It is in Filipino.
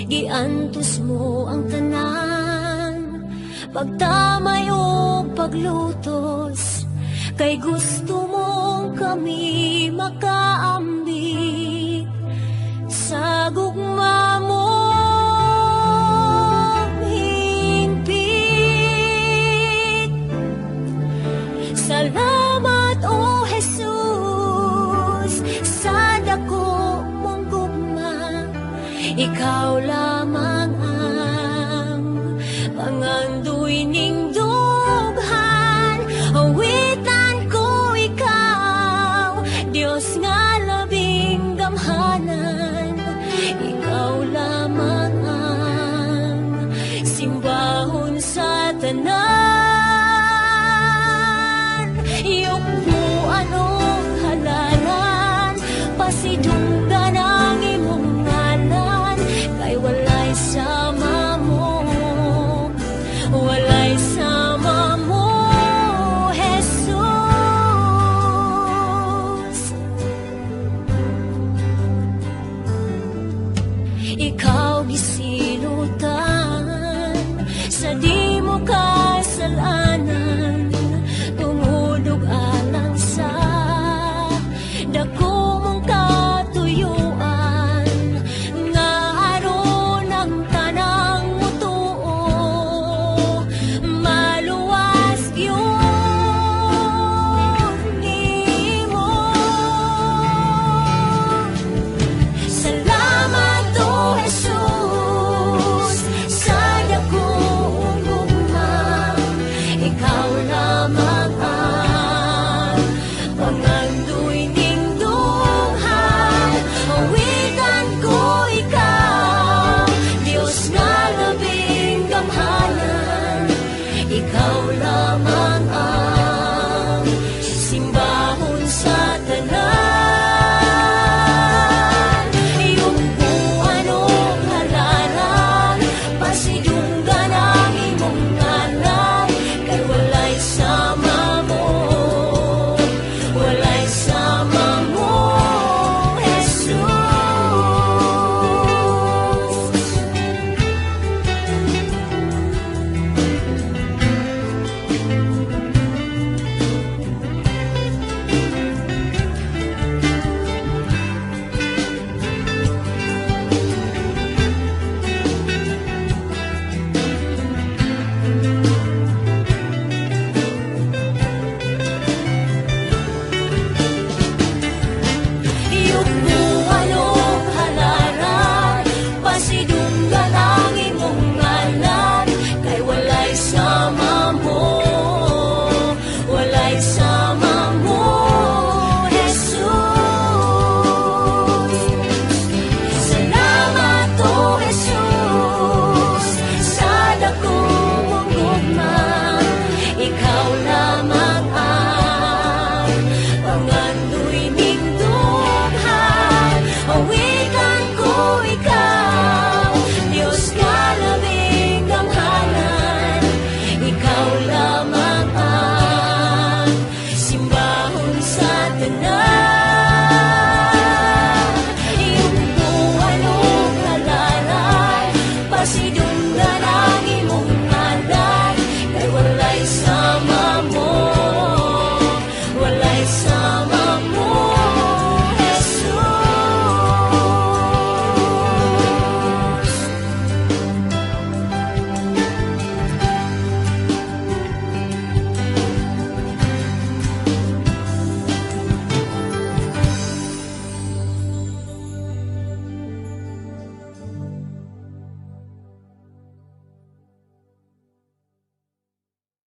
giantos mo ang tanan, pagtamay o paglutos, kay gusto mong kami makaambit sa gugma mo. Salamat o Jesus sa dako mong gugma, ikaw lamang ang pangandoy ning dughan. Awitan ko ikaw, Dios nga labing gamhanan, ikaw lamang ang simbahon sa tanan. Pasidunggan ang imong ngalan, kay walay sama mo, walay sama mo, Jesus. Ikaw gisilutan sa di mo kasalanan, tumudog alang sa dako si